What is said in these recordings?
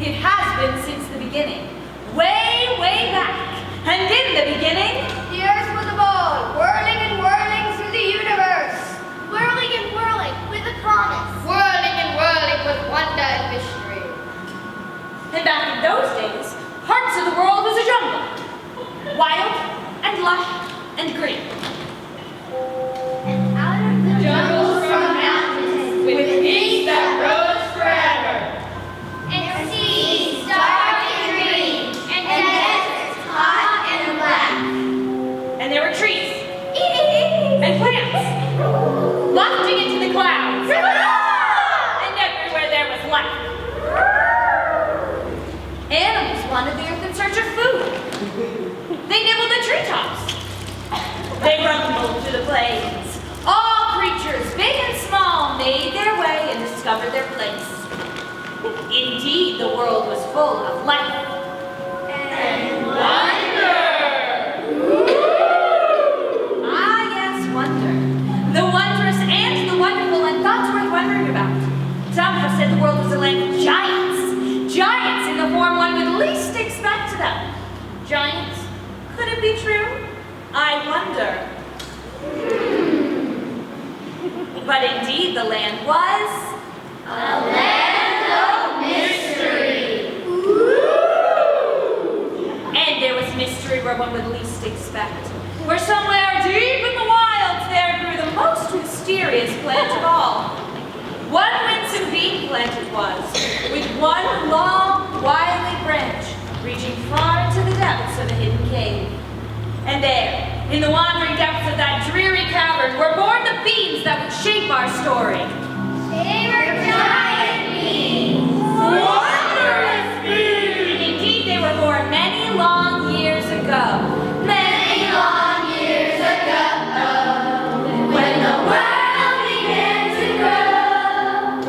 It has been since the beginning. Way, way back. And in the beginning, the earth was a ball, whirling and whirling through the universe. Whirling and whirling with a promise. Whirling and whirling with wonder and mystery. And back in those days, parts of the world was a jungle. Wild and lush and green. And out of the Jungles from mountains with peaks that rose forever. and seas dark and green, and deserts hot and black. And there were trees and plants lofting into the clouds. And everywhere there was life. Animals wandered the earth in search of food. They nibbled the treetops. They rumbled through the plains. All creatures, big and small, made their way and discovered their place. Indeed, the world was full of life. And Ah, yes, wonder. The wondrous and the wonderful, and thoughts worth wondering about. Some have said the world was a land of giants. Giants in the form one would least expect them. Giants? Could it be true? I wonder. But indeed, the land was a land of mystery. And there was mystery where one would least expect. Where somewhere deep in the wilds there grew the most mysterious plant of all. One winsome bean plant it was, with one long, wily branch reaching far into the depths of a hidden cave. And there, in the wandering depths of that dreary cavern, were born the beans that would shape our story. They were giant beans. Wondrous beings! Indeed, they were born many long years ago. Many long years ago, when the world began to grow,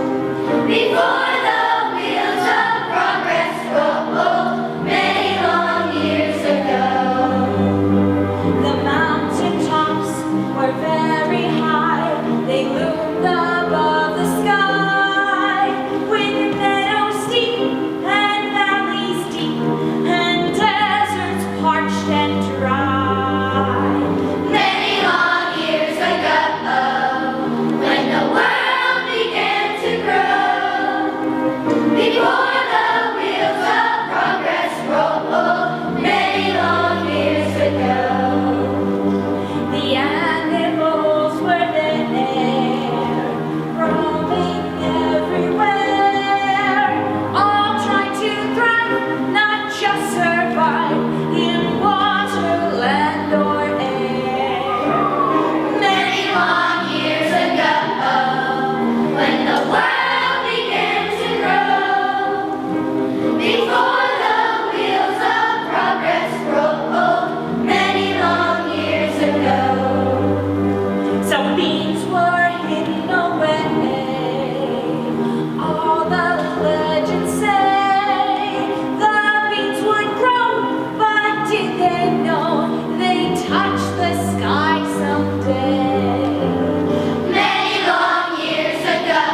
before the wheels of progress rolled, many long years ago. The mountain tops were very high. They loomed above the sky, with meadows steep and valleys deep, and deserts parched and dry. Many long years ago, when the world began to grow, before the wheels of progress rolled, many long years ago. The animals were there, roaming everywhere, all trying to thrive, not just survive, in water, land, or air. Many long years ago, when the world began to grow, before the wheels of progress rolled, many long years ago. Some beans were hidden away. All the legends say the beans would grow, but did they know they'd touch the sky someday? Many long years ago,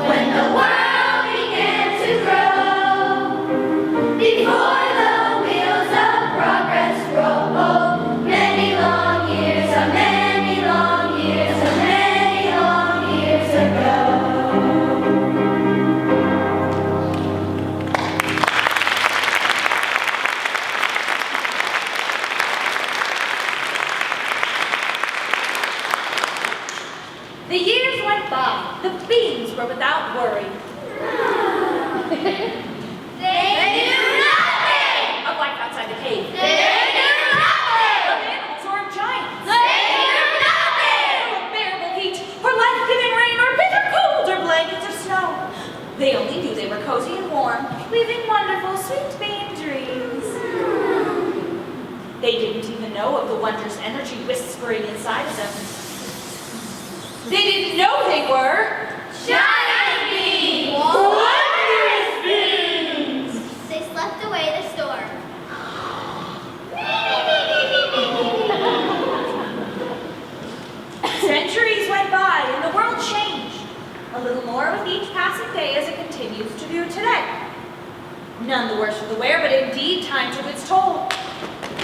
when the world began to grow, before the wheels of progress rolled, many long years, many long years, many long years ago. The years went by. The beans were without worry. They knew nothing. Of life outside the cave. They knew nothing. Of animals or of giants. They knew nothing. Or bearable heat, or life-giving rain, or bitter cold, or blankets of snow. They only knew they were cozy and warm, living wonderful, sweet bean dreams. They didn't even know of the wondrous energy whispering inside of them. They didn't know they were Giant beans. Wondrous beings! They slept away the storm. Centuries went by and the world changed. A little more with each passing day as it continues to do today. None the worse for the wear, but indeed time took its toll.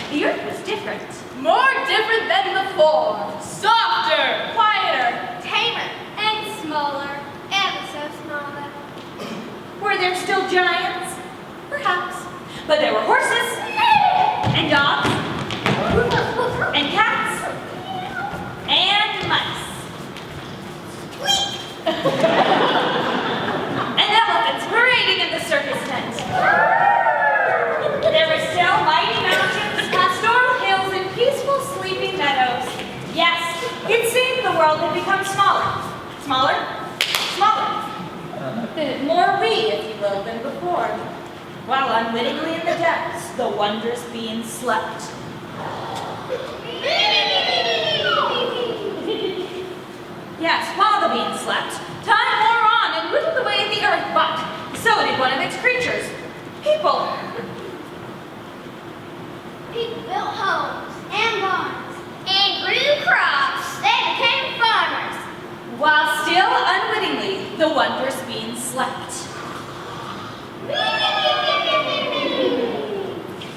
The earth was different. More different than before. Softer, quieter, Tamer and smaller, ever so smaller. Were there still giants? Perhaps. But there were horses, and dogs, and cats, and mice. And elephants parading in the circus tent. There were still mighty mountains, pastoral hills, and peaceful sleeping meadows. Yes, it seemed the world had become smaller. Smaller? Smaller. More we, if you will, than before. While unwittingly in the depths, the wondrous beings slept. Yes, while the beings slept, time wore on and whittled away at the earth, but so did one of its creatures. People. People built homes and barns and grew crops. They became farmers. While still unwittingly, the wondrous beings slept.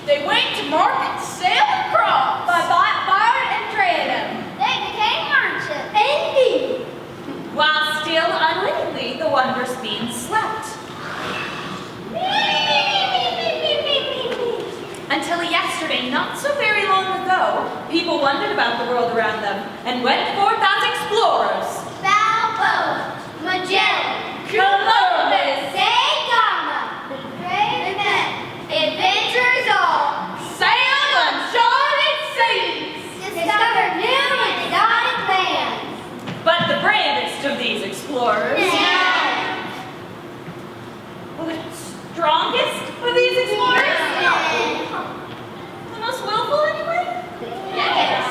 they went to market, sell crops. Bartered and traded. They became merchants. Indeed. While still unwittingly, the wondrous beings slept. Until yesterday, not so very long ago, people wondered about the world around them and went forth as explorers. Balboa, Magellan, Columbus, Sagama, brave men, adventurers all, sailed uncharted seas. discovered new and exotic lands. But the bravest of these explorers, well, the strongest of these explorers, the most willful anyway, Yes.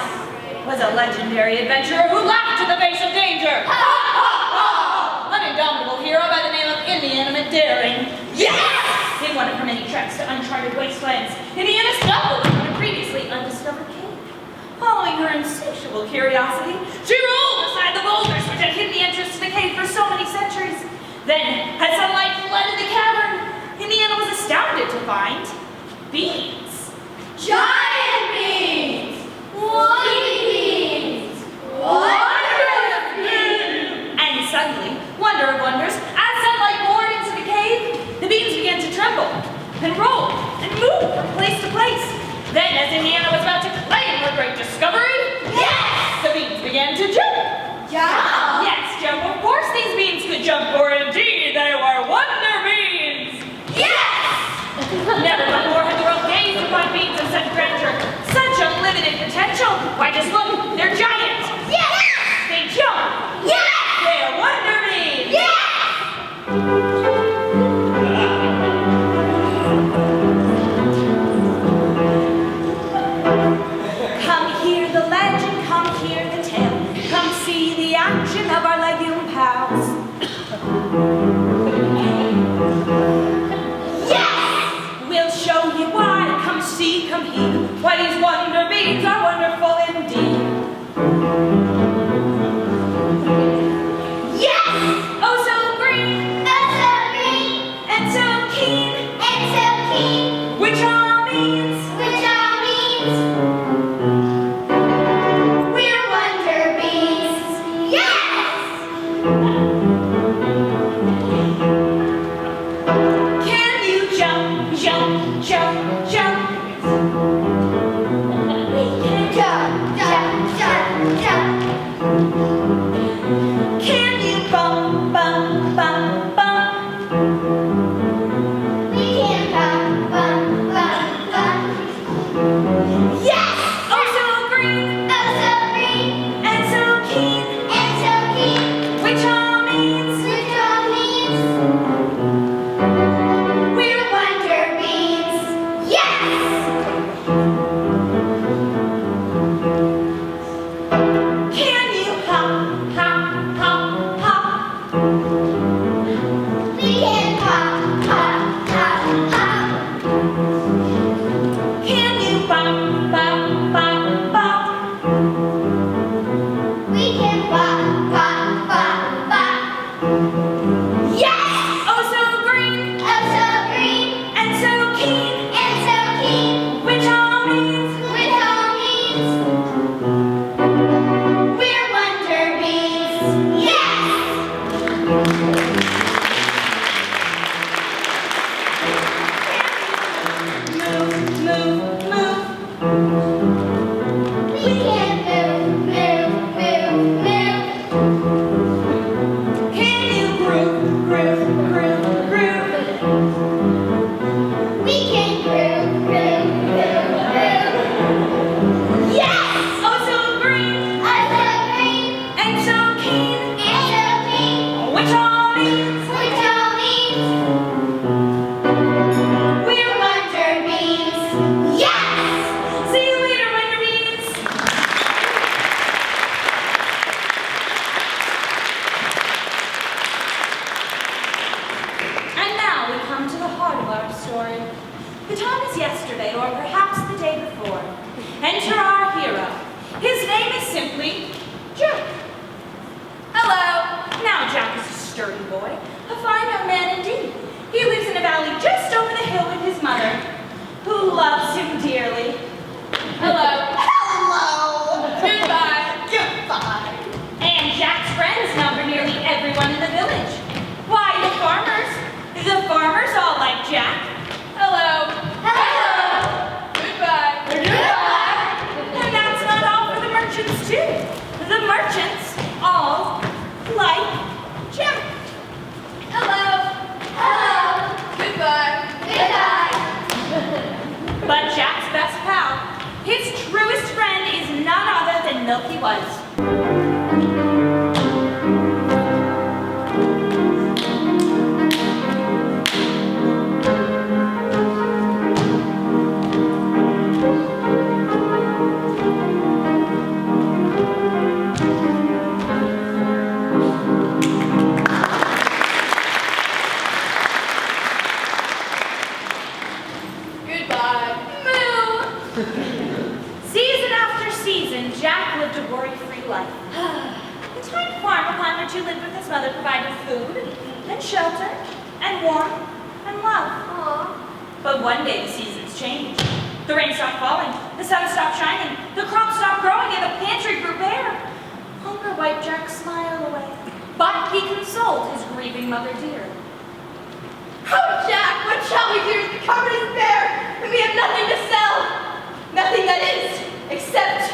was a legendary adventurer who laughed in the face of danger. An indomitable hero by the name of Indiana Daring. Yes! In one of her many treks to uncharted wastelands, Indiana stumbled upon a previously undiscovered cave. Following her insatiable curiosity, she rolled aside the boulders which had hidden the entrance to the cave for so many centuries. Then, as sunlight flooded the cavern, Indiana was astounded to find beans. Giant beans, woody beans, wondrous beans. And suddenly, wonder of wonders, as sunlight poured into the cave, the beans began to tremble and roll and move from place to place. Then, as Indiana was about to claim her great discovery, the beans began to jump. Jump. Yes, jump. Of course these beans could jump, for indeed they were wonder beans. Never before had the world gazed upon beans of such grandeur, such unlimited potential. Why, just look, they're giant. They jump. They are wonder beans. Come hear the legend, come hear the tale, come see the action of our legume pals. We'll show you why, come see, come hear, why these wonder beans are wonderful indeed. Oh, so green, and so keen, which all means We're wonder beans. can you jump, jump, jump, jump? We can and milky white. Goodbye. Moo! Season after season, Jack lived a worry-free life. The tiny farm upon which he lived with his mother provided food, and shelter, and warmth, and love. But one day the seasons changed. The rain stopped falling, the sun stopped shining, the crops stopped growing, and the pantry grew bare. Hunger wiped Jack's smile away, but he consoled his grieving mother dear. Oh, Jack, what shall we do? The cupboard is bare, and we have nothing to sell. Nothing that is, except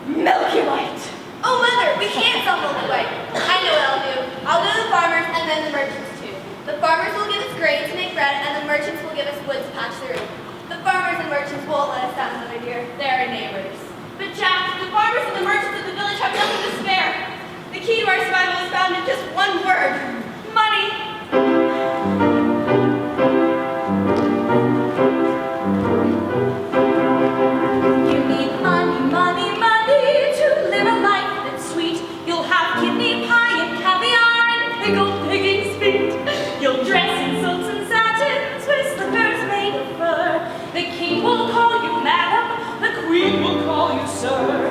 Milky White. Oh, Mother, we can't sell Milky White. I know what I'll do. I'll go to the farmers and then the merchants too. The farmers will give us grain to make bread, and the merchants will give us wood to patch the roof. The farmers and merchants won't let us down, Mother dear. They're our neighbors. But Jack, the farmers and the merchants of the village have nothing to spare. The key to our survival is found in just one word: money. You need money, money, money to live a life that's sweet. You'll have kidney pie and caviar and pickled piggies' feet. You'll dress in silks and satins with slippers made of fur. The king will call you madam, the queen will call you sir.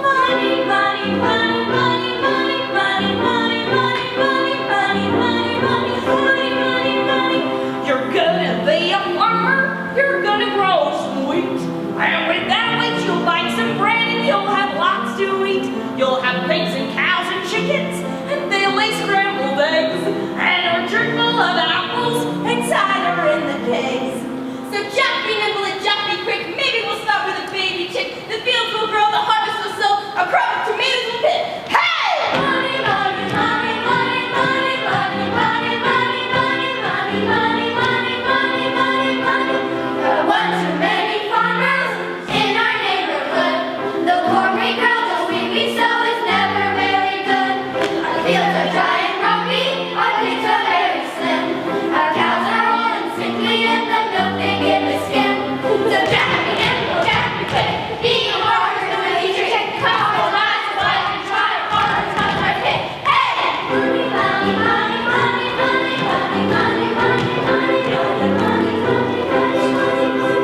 Money, money, money, money, money, money, money, money, money, money, money, money, money, money, money. You're gonna be a farmer, you're gonna grow some wheat. And with that wheat, you'll buy some bread and you'll have lots to eat. You'll have pigs and cows and chickens, and they'll lay scrambled eggs, and orchard full of apples, and cider in the kegs. So Jack be nimble and Jack be quick. Maybe we'll start with a baby chick. The fields will grow, the harvest will sow, a crop of tomatoes will pick. Hey! Money, money, money, money, money, money, money, money, money, money, money, money, money, money, money. There are one too many farmers in our neighborhood. The corn we grow, the wheat we sow is never very good. Our fields are dry and rocky, our pigs are very slim. Our cows are old and sickly, and the milk they give is skim. So Jack be nimble, Jack be quick, being a farmer is no easy trick. Come on, lads, fight and try, farmers must hard hit. Hey! Money, money, money, money, money, money, money, money, money, money, money, money, money, money.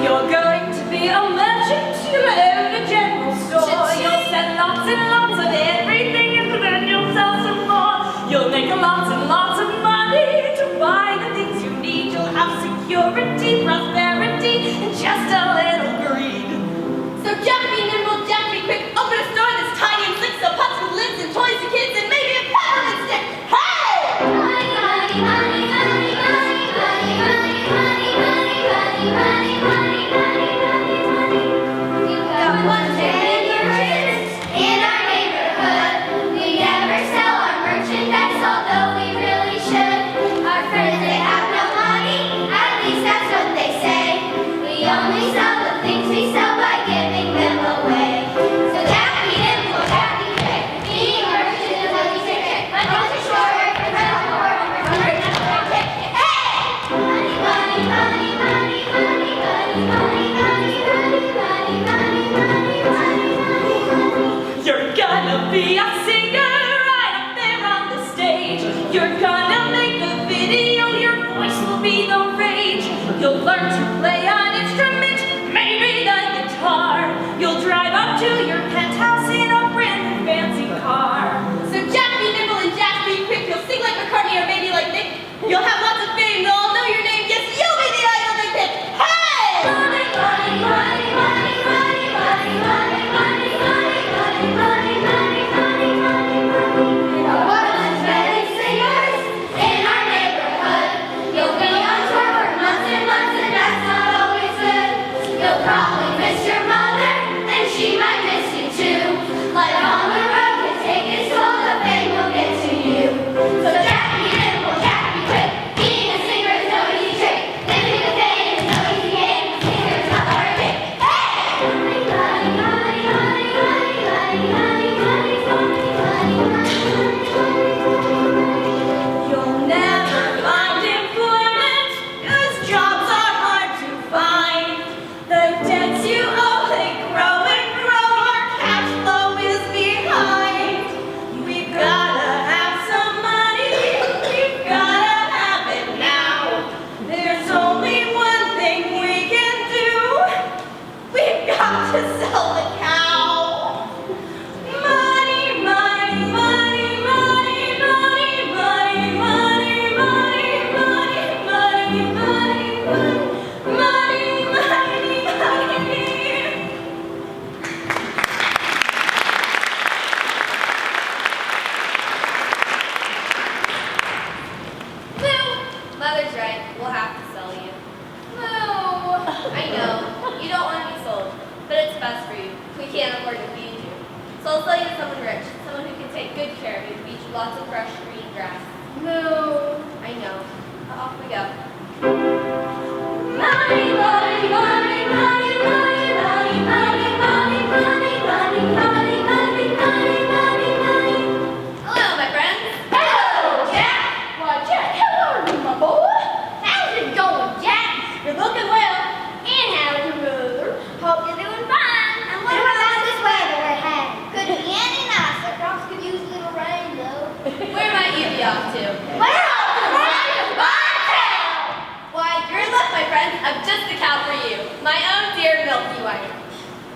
You're going to be a merchant, you'll own a general store. You'll sell lots and lots of everything, and then you'll sell some more. You'll make lots and lots of money to buy the things you need. You'll have security, prosperity, and just a little greed. So Jack be nimble, Jack be quick. Open a store that's tiny and slick, sell pots with lids and toys to kids, and maybe a peppermint stick. Hey! Money, money, money, money, money, money, money, money, money, money, money, money, money, money, money. You have one day merchants in our neighborhood. We never sell our merchandise, although we really should. Our friends, they have no money, at least that's what they say. We only sell the things we sell by giving them away. So that be nimble, that be quick. Being a merchant is what we say. My nose is short, my friends are poor, my brother's never a kick. Hey! Money, money, money, money, money, money, money, money, money, money, money, money, money, money. You're gonna be a singer right up there on the stage. You're gonna make a video, your voice will be the rage. You'll learn to play an instrument, maybe the guitar. You'll drive up to your penthouse in a brand new fancy car. So Jack be nimble and Jack be quick. You'll sing like McCartney or maybe like Nick. You'll have lots of fame. They'll all know your name. Yes, you'll be the idol they pick. Hey! Money, money, money, money, money, money, money, money, money, money, money, money, money, money, We can't afford to feed you. So I'll sell you to someone rich, someone who can take good care of you, feed you lots of fresh green grass. No. I know. Off we go. Money, money, money, money, money, money, money, money, money, money, money, money, money, money, money. Hello, my friends. Hello, Jack. Why, Jack, how are you, my boy? How's it going, Jack? You're looking well. And how's your mother? Hope you're doing fine. And what about this weather we're having? Couldn't be any nicer. Crops could use a little rain, though. Where might you be off to? We're off to Ryan's Barn. Why, you're in luck, my friends. I've just the cow for you. My own dear Milky White.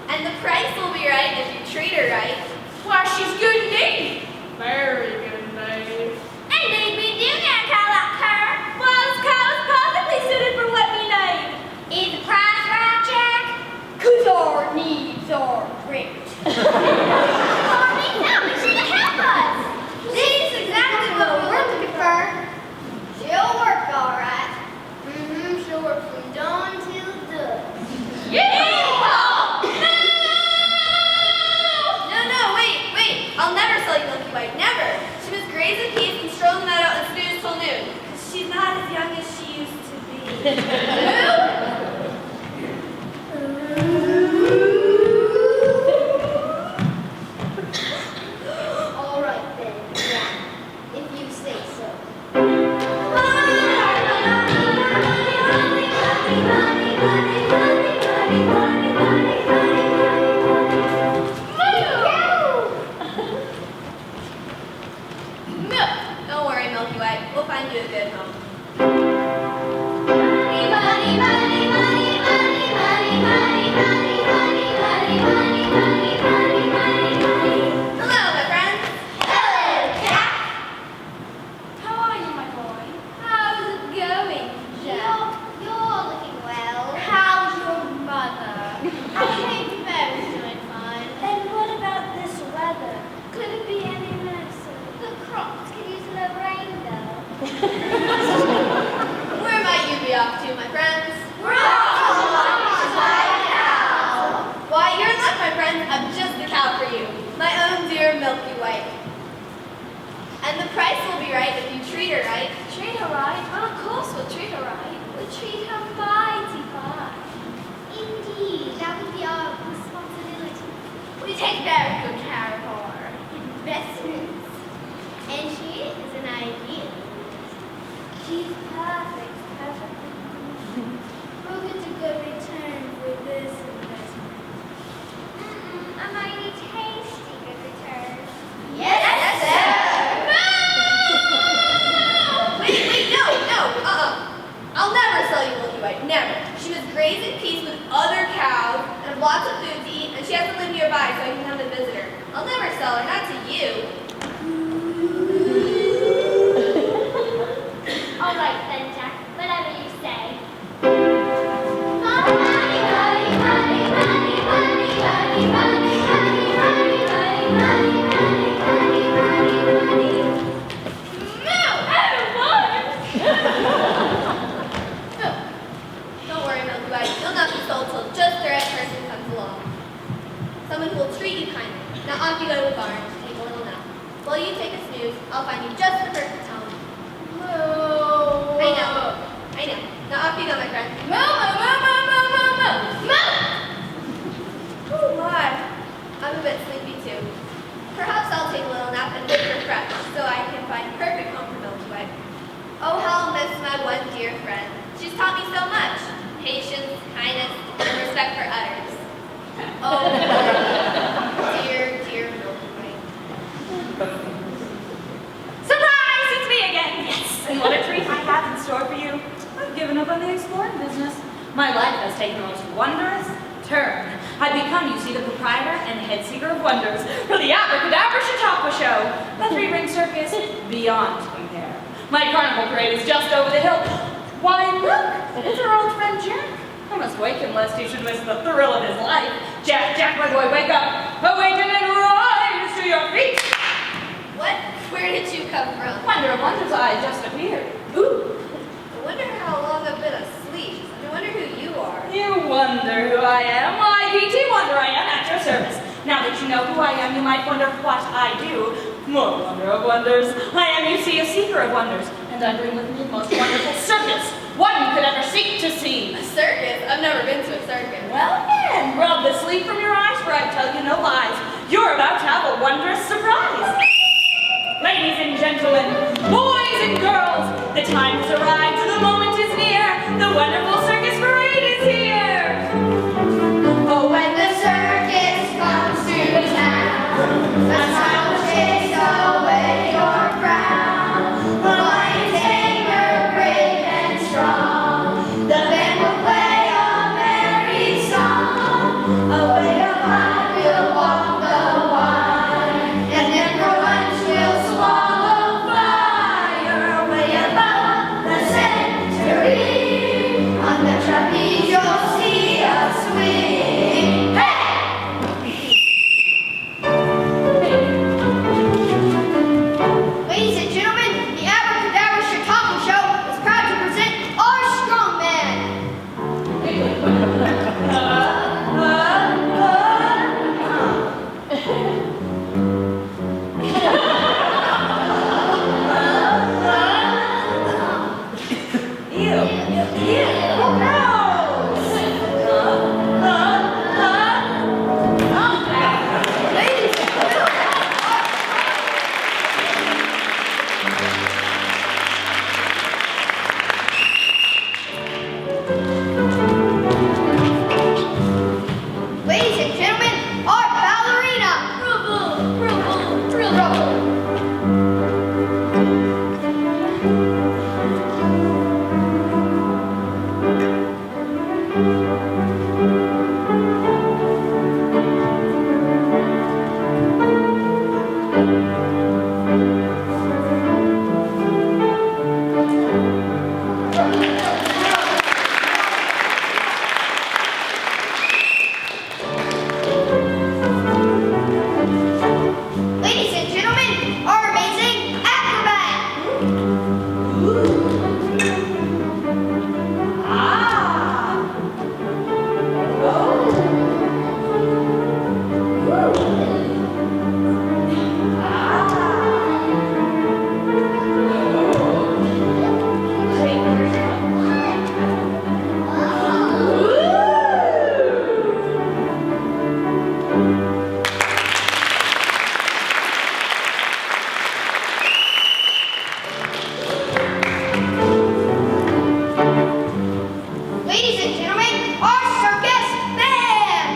And the price will be right if you treat her right. Why, she's good indeed. Very good indeed. And need we do get a cow like her? Well, this cow is perfectly suited for what we need. Is the price right, Jack? 'Cause our needs are great. Our needs now, we should help us. This is exactly what we're looking for. She'll work all right. She'll work from dawn till dusk. Yeehaw! No, wait. I'll never sell you Milky White. Never. She must graze in peace and stroll in the meadow and snooze till noon. Because she's not as young as she used to be. All right then, Jack, if you say so. No, don't worry, Milky White. We'll find you a good home. Hello, my friends. Hello, Jack. How are you, my boy? How's it going, Jack? You're looking well. How's your mother? I think Mary's doing fine. And what about this weather? Could it be any nicer? The crops could use a little rain, though. Where might you be off to, my friends? We're off to Why, you're in luck, my friends. I'm just the cow for you. My own dear Milky White. And the price will be right if you treat her right. Treat her right? Well, of course we'll treat her right. We'll treat her mighty fine. Indeed, that would be our responsibility. We take very good care of our investments. And she is an ideal. She's perfect. We'll get a good return for this investment. A mighty tasty good return. Yes, sir. Wait, no. I'll never sell you Milky White, never. She must graze in peace with other cows and have lots of food to eat, and she has to live nearby so I can come and visit her. I'll never sell her, not to you. All right then, Jack. Whatever you say. Don't worry, Milky White. You'll not be sold till just the right person comes along. Someone who will treat you kindly. Now off you go to the barn to take a little nap. While you take a snooze, I'll find you just the perfect home. No. I know. Now off you go, my friend. Moo. Oh my. I'm a bit sleepy too. Perhaps I'll take a little nap and wake refreshed so I can find perfect home for Milky White. Oh, how I'll miss my one dear friend. She's taught me so much. Patience, kindness, and respect for others. Oh, dear Milky White. Surprise! It's me again. Yes, and what a treat I have in store for you. I've given up on the exploring business. My life has taken a most wondrous turn. I've become, you see, the proprietor and head seeker of wonders for the Abracadabra Chautauqua Show, the three-ring circus beyond compare. My carnival parade is just over the hill. Why, look, it is our old friend Jack. I must wake him lest he should miss the thrill of his life. Jack, my boy, wake up. Awaken and rise to your feet. What? Where did you come from? Wonder of wonders, I just appeared. Ooh. I wonder how long I've been asleep. I wonder who you are. You wonder who I am? Why, P.T. Wonder I am at your service. who I am, you might wonder what I do. More wonder of wonders. I am, you see, a seeker of wonders, and I bring with me the most wonderful circus one could ever seek to see. A circus? I've never been to a circus. Well then, rub the sleep from your eyes, for I tell you no lies. You're about to have a wondrous surprise. Ladies and gentlemen, boys and girls, the time has arrived, the moment is near, the wonderful circus parade is here. Oh, when the circus comes to town, a smile will chase away your frown. The lion tamer, brave and strong, the band will play a merry song. Away up high we'll walk the wire, and then for lunch we'll swallow fire. Way above the century, on the trapeze you'll see us swing. Hey! Ladies and gentlemen, the Abracadabra Chicago Show is proud to present our strongman. Ladies and gentlemen, Ladies and gentlemen, our ballerina. Rubble. Ladies and gentlemen, our amazing acrobat. Ladies and gentlemen, our circus band.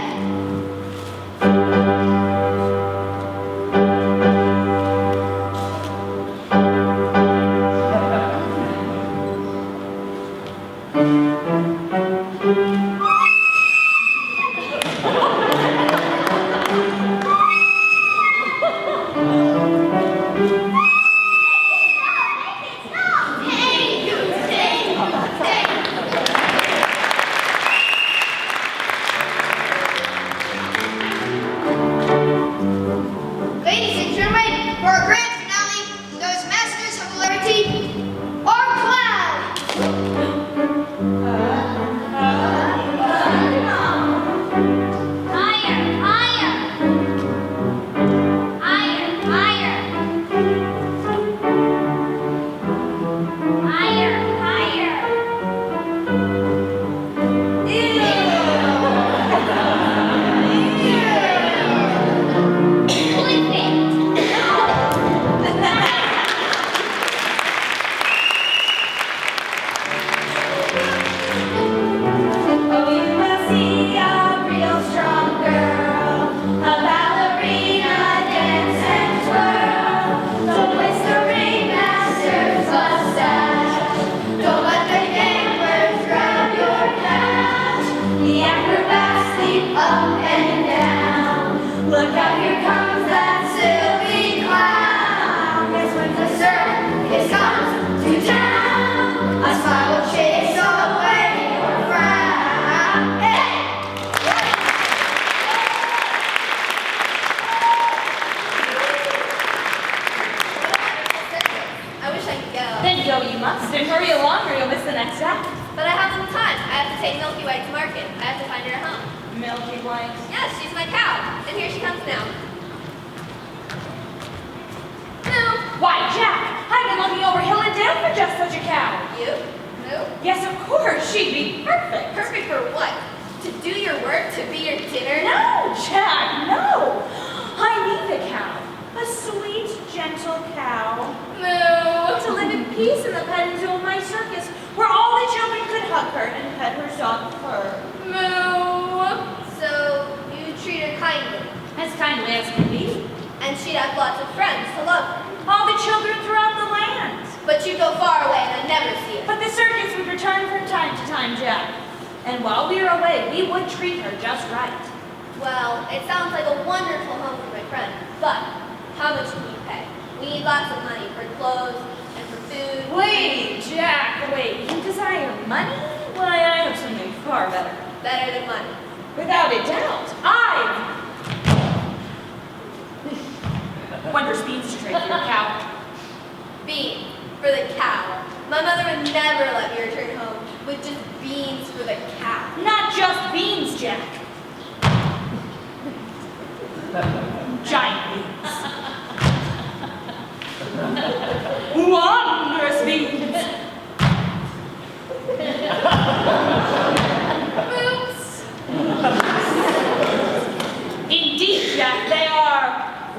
Ladies and gentlemen, for our grand finale, those masters of hilarity, our clown. Oh, you will see a real strong girl, a ballerina dance and twirl. Don't waste the ringmaster's mustache. Don't let the gamblers grab your cash. The acrobats leap up and down. Look out, here comes that silly clown. Yes, when the circus comes to town, a smile will chase away your frown. Hey! I wish I could go. Then go you must, and hurry along or you'll miss the next act. But I have little time. I have to take Milky White to market. I have to find her a home. Milky White. Yes, she's my cow. And here she comes now. course, she'd be perfect. Perfect for what? To do your work? To be your dinner? No, Jack, no. I need a cow. A sweet, gentle cow. Moo. To live in peace in the petting zoo of my circus, where all the children could hug her and pet her soft fur. Moo. So you treat her kindly. As kindly as can be. And she'd have lots of friends to love her. All the children throughout the land. But you go far away and I'd never see her. But the circus would return from time to time, Jack. And while we were away, we would treat her just right. Well, it sounds like a wonderful home for my friend. But how much can you pay? We need lots of money for clothes and for food. Wait, Jack, wait. You desire money? Why, I have something far better. Better than money. Without a doubt, I've wondrous beans to trade for your cow. Beans for the cow. My mother would never let me return home with just beans for the cow. Not just beans, Jack. Giant beans. Wondrous beans. Oops. Indeed, Jack, they are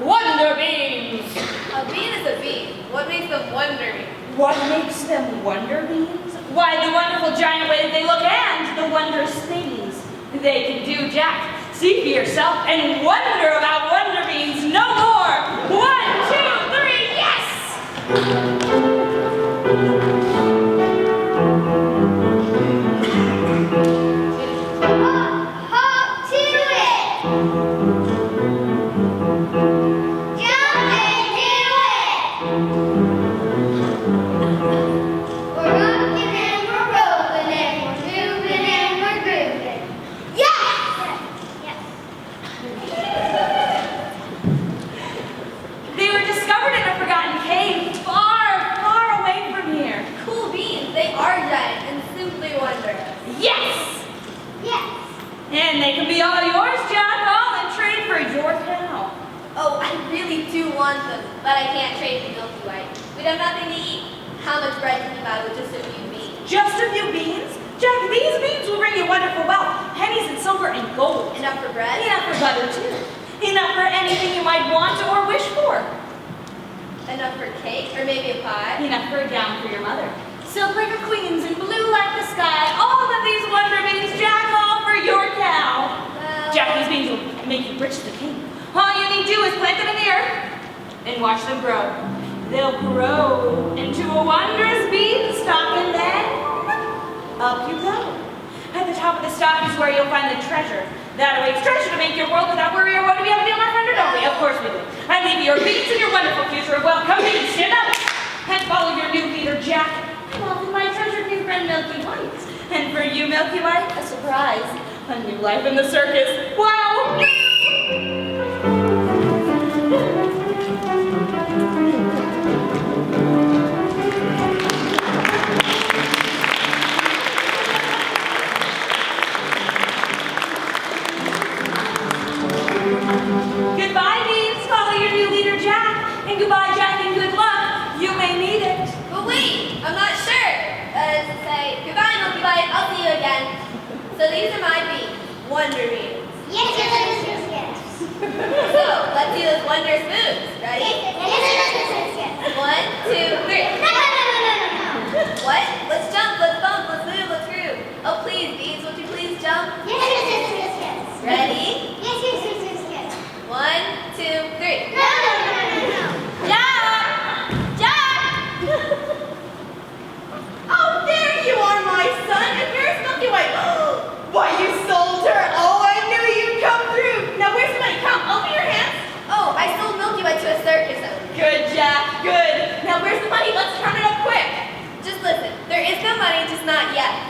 wonder beans. A bean is a bean. What makes them wonder me? What makes them wonder beans? Why, the wonderful giant way that they look and the wondrous things they can do, Jack. See for yourself and wonder about wonder beans no more. 1, 2, 3, yes! Hop to it! Jump and do it! We're rocking and we're rolling and we're moving and we're grooving. Yes! Yes. They were discovered in a forgotten cave far, far away from here. Cool beans. They are giant and simply wondrous. Yes! Yes. And they can be all yours, Jack, all in trade for your cow. Oh, I really do want them, but I can't trade for Milky White. We'd have nothing to eat. How much bread can you buy with just a few beans? Just a few beans? Jack, these beans will bring you wonderful wealth, pennies and silver and gold. Enough for bread? Enough for butter, too. Enough for anything you might want or wish for. Enough for cake or maybe a pie? Enough for a gown for your mother. Silk like a queen's and blue like the sky. All of these wonder beans, Jack, all for your cow. Well, Jack, these beans will make you rich as a king. All you need to do is plant them in the earth and watch them grow. They'll grow into a wondrous beanstalk and then up you go. At the top of the stalk is where you'll find the treasure. That awaits treasure to make your world without worry or woe. Do we have a deal, my friend, or don't we? Of course we do. I leave you your beans and your wonderful future of wealth. Come beans, stand up and follow your new leader, Jack. I'm off with my treasured new friend, Milky White. And for you, Milky White, a surprise. A new life in the circus. Wow! Goodbye, beans. Follow your new leader, Jack. And goodbye, Jack, and good luck. You may need it. but wait, I'm not sure. Say, goodbye, Milky White. I'll see you again. So these are my beans. Wonder beans. Yes, yes, yes, yes, yes. So, let's see those wondrous moves. Ready? Yes, yes, yes, yes, yes. 1, 2, 3. No, no, no, no, no, no, no. What? Let's jump, let's bump, let's move, let's groove. Oh, please, beans, would you please jump? Yes, yes, yes, yes, yes. Ready? Yes, yes, yes, yes, yes. 1, 2, 3. No, no, no, no, no, no. Jack! Jack! Oh, there you are, my son. And here's Milky White. Why, you sold her. Oh, I knew you'd come through. Now, where's the money? Come, open your hands. Oh, I sold Milky White to a circus owner. Good, Jack, good. Now, where's the money? Let's turn it up quick. Just listen. There is no money, just not yet.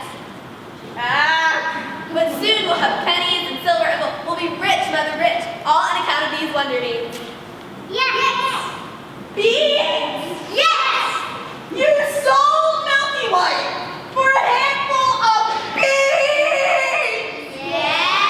But soon we'll have pennies and silver, and we'll be rich, mother rich, all on account of these wonder beans. Yes. Beans? Yes. You sold Milky White for a handful of beans! Yeah.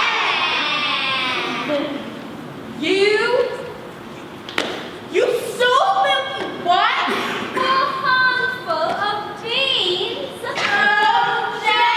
You sold Milky What? A handful of beans? Oh, Jack!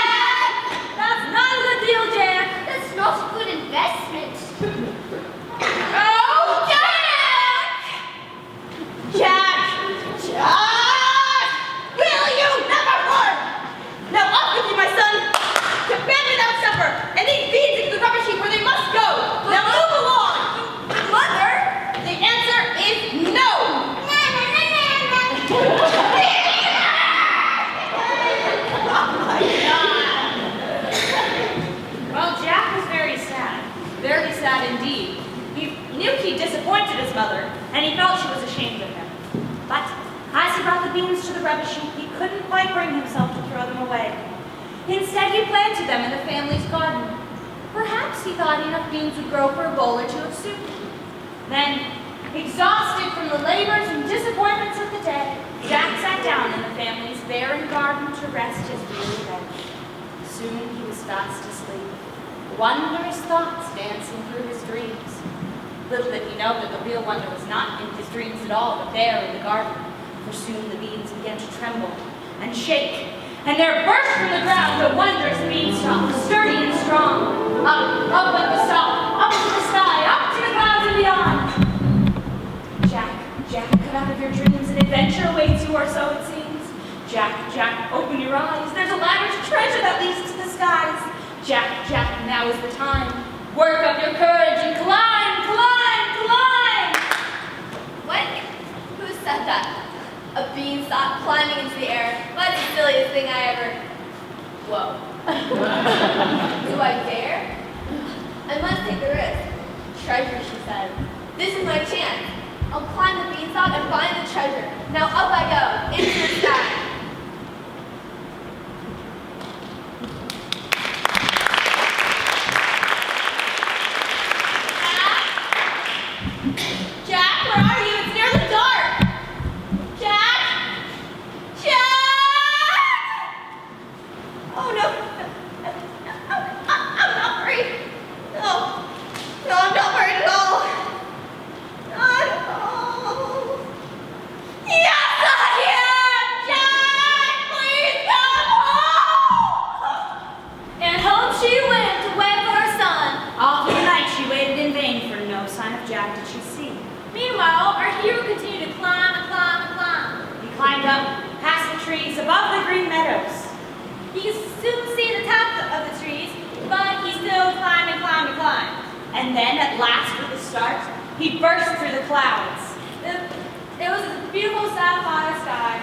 knew he'd disappointed his mother, and he felt she was ashamed of him. But as he brought the beans to the rubbish heap, he couldn't quite bring himself to throw them away. Instead, he planted them in the family's garden. Perhaps he thought enough beans would grow for a bowl or two of soup. Then, exhausted from the labors and disappointments of the day, Jack sat down in the family's barren garden to rest his weary head. Soon he was fast asleep, wondrous thoughts dancing through his dreams. Little did he know that the real wonder was not in his dreams at all, but there in the garden, for soon the beans began to tremble and shake, and there burst from the ground a wondrous beanstalk, sturdy and strong. Up went the stalk, up to the sky, up to the clouds and beyond. Jack, come out of your dreams, an adventure awaits you, or so it seems. Jack, open your eyes, there's a lavish treasure that leads to the skies. Jack, now is the time. Work up your courage and climb, climb, climb! What? Who said that? A beanstalk climbing into the air. That's the silliest thing I ever... Whoa. Do I dare? I must take the risk. Treasure, she said. This is my chance. I'll climb the beanstalk and find the treasure. Now up I go, into the sky. Jack, where are you? It's nearly dark. Jack! Oh no. I'm not worried. No, I'm not worried at all. Not at all. Yes, I am! Jack, please come home! And home she went to wait for her son. All through the night she waited in vain, for no sign of Jack did she see. Meanwhile, our hero continued to climb and climb and climb. He climbed up, past the trees, above the green meadows. He could soon see the top of the trees, but he still climbed and climbed and climbed. And then, at last, with a start, he burst through the clouds. It was a beautiful sapphire sky.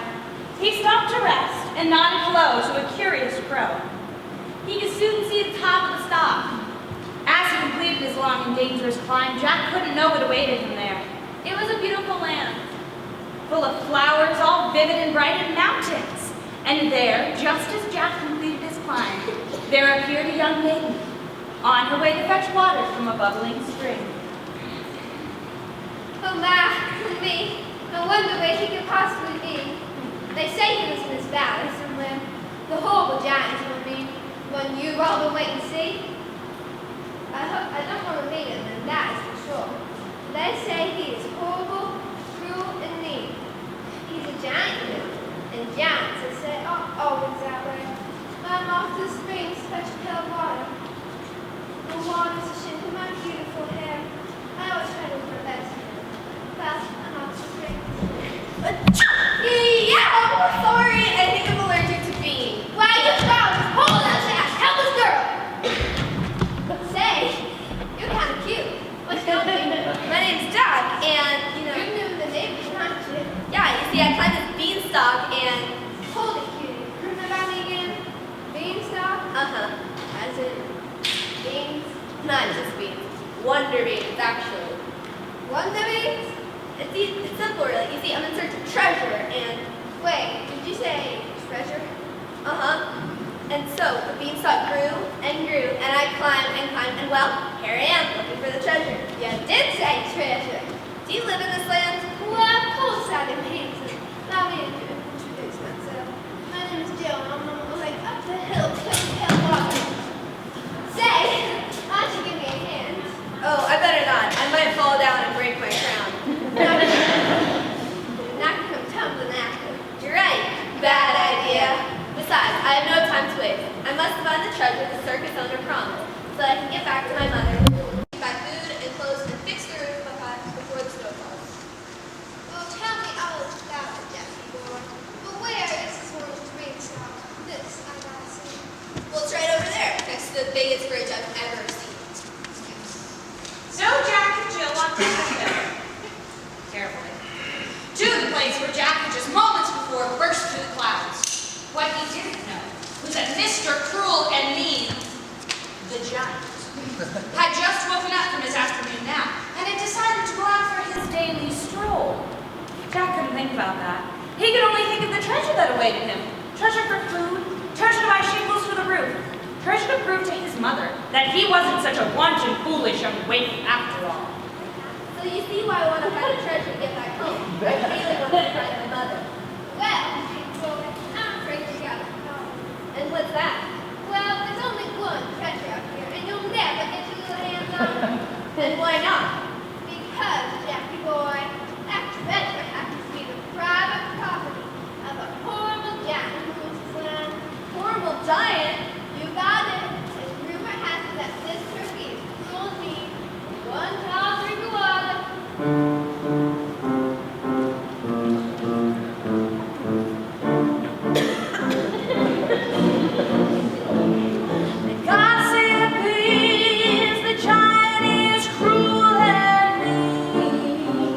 He stopped to rest and nodded hello to a curious crow. He could soon see the top of the stalk. As he completed his long and dangerous climb, Jack couldn't know what awaited him there. It was a beautiful land, full of flowers, all vivid and bright, and mountains. And there, just as Jack completed his climb, there appeared a young maiden, on her way to fetch water from a bubbling spring. Oh my, me. I wonder where he could possibly be. They say he was in this valley somewhere. The horrible giants will be when you all will wait and see. I don't want to meet him, and that is for sure. They say he is horrible, cruel, and mean. He's a giant, you know, and giants, they say, are always that way. I'm off to the springs to fetch a pail of water. The water's a shade of my beautiful hair. I always try to look my best. Well, I'm off to the springs. Yeah, I'm sorry. I think I'm allergic to beans. Why you proud? Hold on, Jack. Help this girl. Say, you're kind of cute. What's your name? My name's Jack, and, you know... You're new in the neighborhood, aren't you? Yeah, you see, I climbed this beanstalk, and... Hold it, cutie. Remember me again? Beanstalk? As in, Beans? not just beans. Wonder beans, actually. Wonder beans? It's simple, really. You see, I'm in search of treasure, and... Wait, did you say treasure? And so, the beanstalk grew, and I climbed, and well, here I am, looking for the treasure. You did say treasure. Do you live in this land? Well, of course I do, Hanson. Allow me to introduce myself. My name is Jill, and I'm on my way up the hill to fetch a pail of water. Say, why don't you give me a hand? Oh, I better not. I might fall down and break my crown. Not come tumbling after. You're right. Bad idea. Besides, I have no time to waste. I must find the treasure the circus owner promised, so that I can get back to my mother, buy food and clothes, and fix the roof of my hut before the snow falls. Well, tell me all about it, Jackie boy. But where is this orange beanstalk? This, I gotta see. Well, it's right over there, next to the biggest bridge I've ever seen. So Jack and Jill walked down the hill, carefully, to the place where Jack had just moments before burst through the clouds. What he didn't know was that Mr. Cruel and Mean, the giant, had just woken up from his afternoon nap and had decided think about that. He could only think of the treasure that awaited him. Treasure for food, treasure to buy shingles for the roof, treasure to prove to his mother that he wasn't such a wanton, foolish young waif after all. So you see why I want to find a treasure to get back home. I really want to find my mother. Well, I'm afraid you got it. And what's that? Well, there's only one treasure out here, and you'll never get your little hands on it. And why not? Because, Jackie boy, that treasure happens to be the private property of a horrible giant who lives in this land. Horrible giant? You got it. And rumor has it that this turkey is cruel and mean. One tall drink of water. The gossip is the giant is cruel and mean.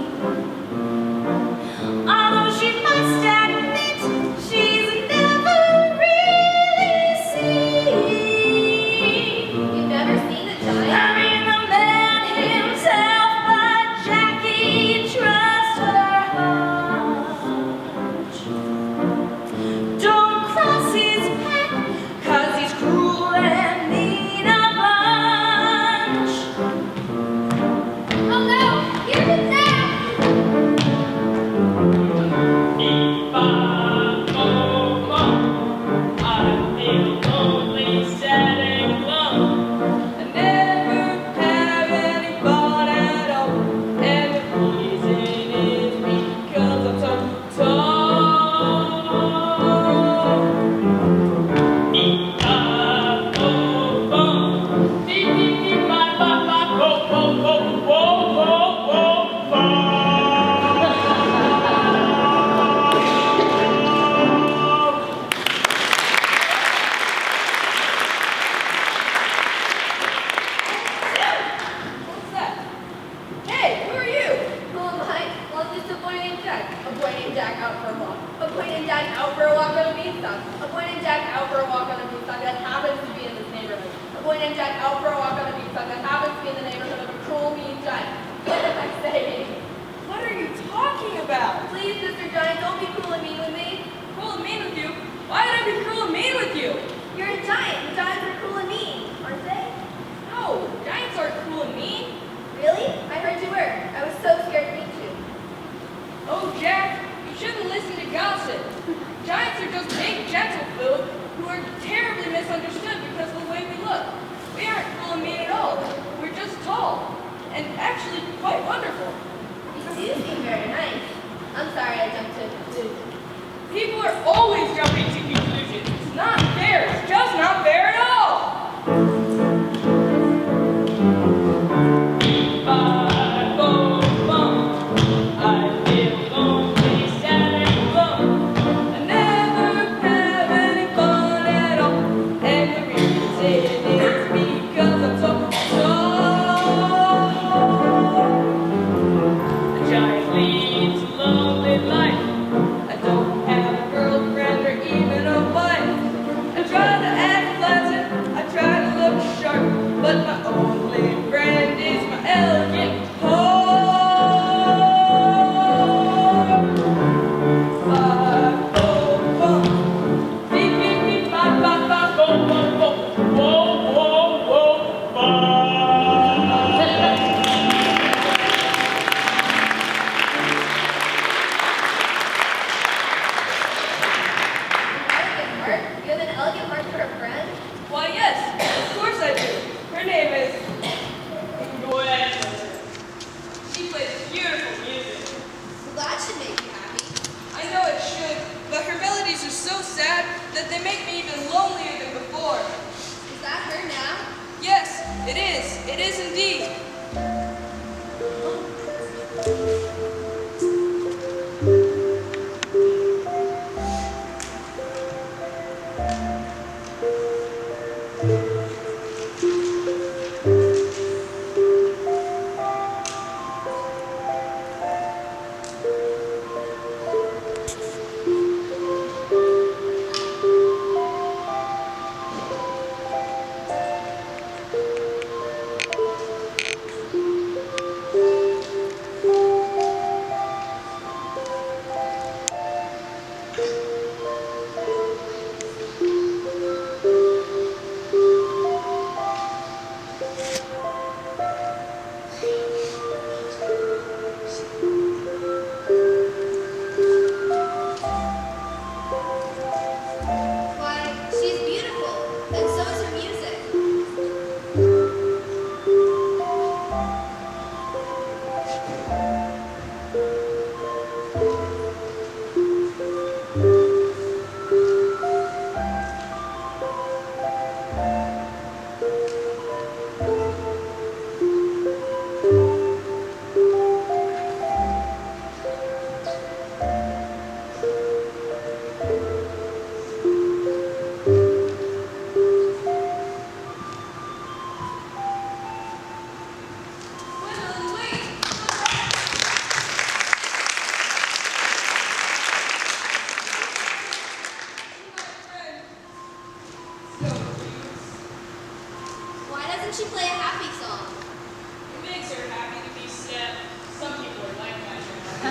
Although she must admit she's never really seen. You've never seen a giant? I mean the man himself, but Jackie trusts her hunch. Don't cross his path, 'cause he's cruel and mean a bunch. Oh no! Here comes Zach! If I go home, I feel lonely, sad and alone. I never have any fun at all, and the reason is because I'm so tall. If I go home, beep beep beep, bye bye bye, go go go, whoa whoa whoa, whoa. What's that? Hey, who are you? Who am I? Well, I'm just a boy named Jack. A boy named Jack out for a walk. A boy named Jack out for a walk on a beanstalk. A boy named Jack out for a walk on a beanstalk that happens to be in this neighborhood. A boy named Jack out for a walk on a beanstalk that happens to be in the neighborhood of a cruel, mean giant. What am I saying? What are you talking about? Please, Mr. Giant, don't be cruel and mean with me. Cruel and mean with you? Why would I be cruel and mean with you? You're a giant. The giants are cruel and mean, aren't they? No, giants aren't cruel and mean. Really? I heard you were. I was so scared to meet you. Oh, Jack, you shouldn't listen to gossip. Giants are just big, gentle folk who are terribly misunderstood because of the way we look. We aren't cruel and mean at all. We're just tall and actually quite wonderful. You do seem very nice. I'm sorry I jumped to a conclusion. People are always jumping to conclusions. It's not fair. It's just not fair at all. If I go home, I feel lonely, sad and alone. I never have any fun at all, and the reason is because I'm so tall. A giant leads a lonely life. I don't have a girlfriend or even a wife. I try to act pleasant, I try to look sharp, but my only friend is my elegant heart. Bye, go, bum. Beep, beep, beep, bye, bye, bye, go, go, go. Whoa, whoa, whoa, bye. Elegant heart? You have an elegant heart for a friend? Why, yes, of course I do. Her name is Gwen. She plays beautiful music. Well, that should make you happy. I know it should, but her melodies are so sad that they make me even lonelier than before. Is that her now? Yes, it is. It is indeed.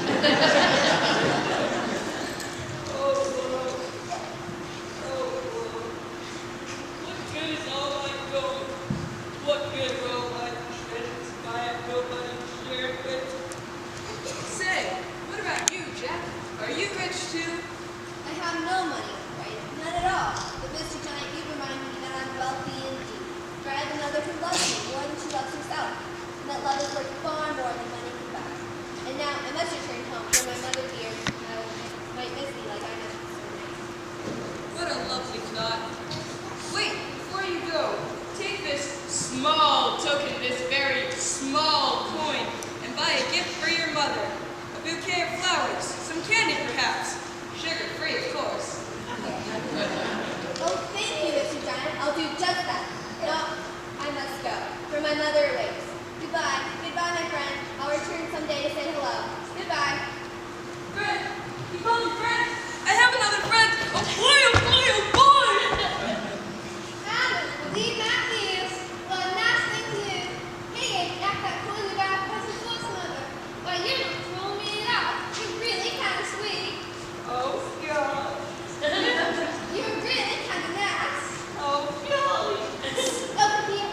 What good is all my gold? What good will my treasures if I have nobody to share it with? Say, what about you, Jack? Are you rich too? I have no money, right? None at all. But Mr. Giant, you remind me that I'm wealthy indeed. For I have another who loves me more than she loves herself. And that love is worth far more than money can buy. And now I must return home, for my mother dear might miss me like I miss you so much. What a lovely thought. Wait, before you go, take this small token, this very small coin, and buy a gift for your mother. A bouquet of flowers, some candy perhaps. Sugar-free, of course. Oh, thank you, Mr. Giant. I'll do just that. No, I must go, for my mother awaits. Goodbye. Goodbye, my friend. I'll return someday to say hello. Goodbye. Friend, you call me friend? I have another friend. Oh boy, oh boy, oh boy! Adam, leave Matthews. Well, nice thing to do. Hey, Jack, that coin we got a present for us, mother. Why, you're not throwing me it out. You're really kind of sweet. Oh God. You're really kind of nice. Oh golly. Over here.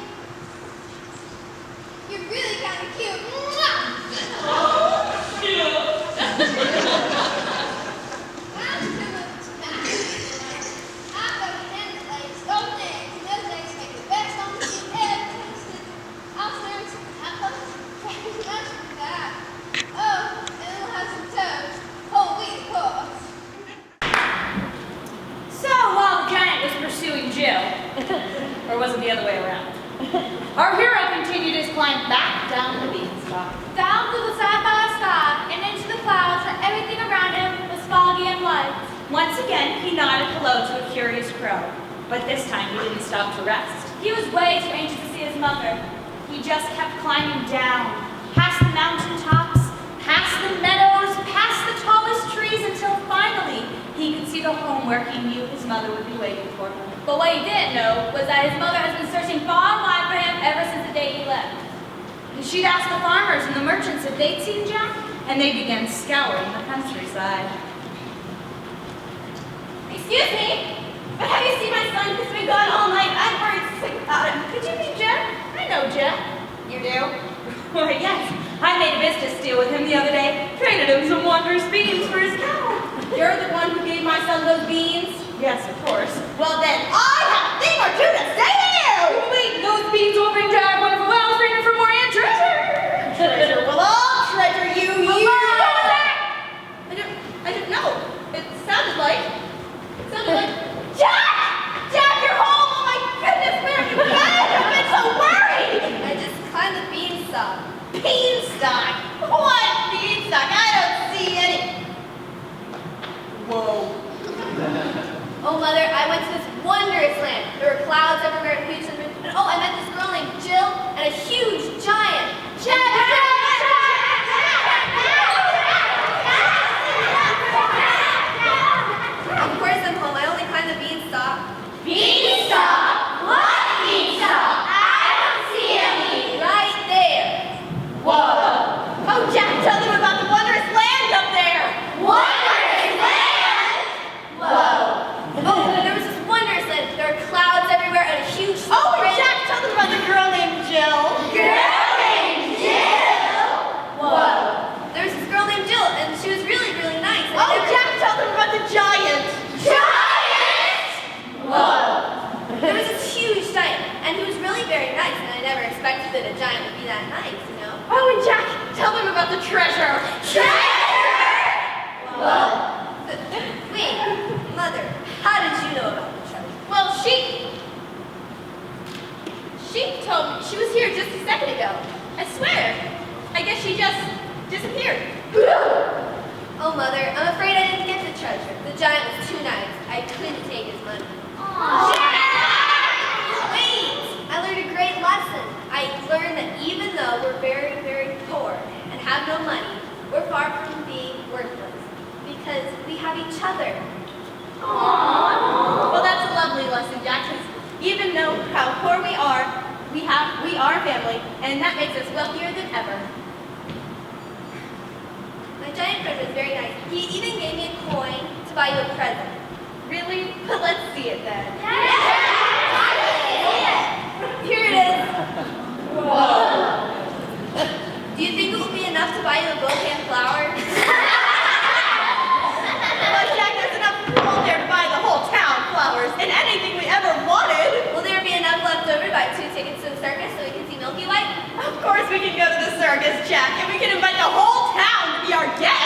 You're really kind of cute. Mwah! I'm coming to Matthews tonight. I've got a hand legs, gold eggs, and those eggs make the best omelette you've ever tasted. I'll serve some apples. Thank you much for that. Oh, and it'll have some toast. Whole wheat, of course. So while the giant was pursuing Jill, or was it the other way around? Our hero continued his climb back down the beanstalk. Down through the sapphire sky and into the clouds, and everything around him was foggy and white. Once again, he nodded hello to a curious crow, but this time he didn't stop to rest. He was way too anxious to see his mother. He just kept climbing down, past the mountain tops, past the meadows, past the tallest trees, until finally he could see the home where he knew his mother would be waiting for him. But what he didn't know was that his mother has been searching far and wide for him ever since the day he left. She'd asked the farmers and the merchants if they'd seen Jack, and they began scouring the countryside. Excuse me, but have you seen my son? He's been gone all night. I'm worried sick about him. Could you meet Jeff? I know Jack. You do? Why, yes. I made a business deal with him the other day. Traded him some wondrous beans for his cow. You're the one who gave my son those beans? Yes, of course. Well then, I have a thing or two to say to you! Wait, those beans will bring Jack wonderful wells for him for more and treasure. Treasure will all treasure you, Well, you! where are we going with that? I don't know. It sounded like... Jack! Jack, you're home! Oh my goodness, where have you been? I've been so worried! I just climbed the beanstalk. Beanstalk? What beanstalk? I don't see any... Whoa. Oh, Mother, I went to this wondrous land. There were clouds everywhere and huge and oh, I met this girl named Jill and a huge giant. Of course I'm home. I only climbed the beanstalk. Beanstalk? What beanstalk? I don't see any. Right there. Whoa. Oh, Jack, tell them about the wondrous land up there. Wondrous land? Whoa. Oh, there was this wondrous land. There were clouds everywhere and a huge... Oh, Jack, tell them about the girl named Jill. Girl named Jill? Whoa. There was this girl named Jill, and she was really, really nice. Oh, Jack, tell them about the giant. Giant? Whoa. There was this huge giant, and he was really very nice, and I never expected that a giant would be that nice, you know? Oh, and Jack, tell them about the treasure. Treasure? Whoa. Wait, Mother, how did you know about the treasure? Well, she told me. She was here just a second ago. I swear. I guess she just disappeared. Oh, Mother, I'm afraid I didn't get the treasure. The giant was too nice. I couldn't take his money. Wait! I learned a great lesson. I learned that even though we're very, very poor and have no money, we're far from being worthless because we have each other. Aww. Well, that's a lovely lesson, Jack, because even though how poor we are family, and that makes us wealthier than ever. My giant friend He even gave me a coin to buy you a present. Really? But let's see it then. Here it is. Whoa. Do you think it will be enough to buy you a bouquet of flowers? Well, Jack, there's enough room there to buy the whole town flowers and anything we ever wanted. Will there be enough left over to buy 2 tickets to the circus so we can see Milky White? Of course we can go to the circus, Jack, and we can invite the whole town to be our guests.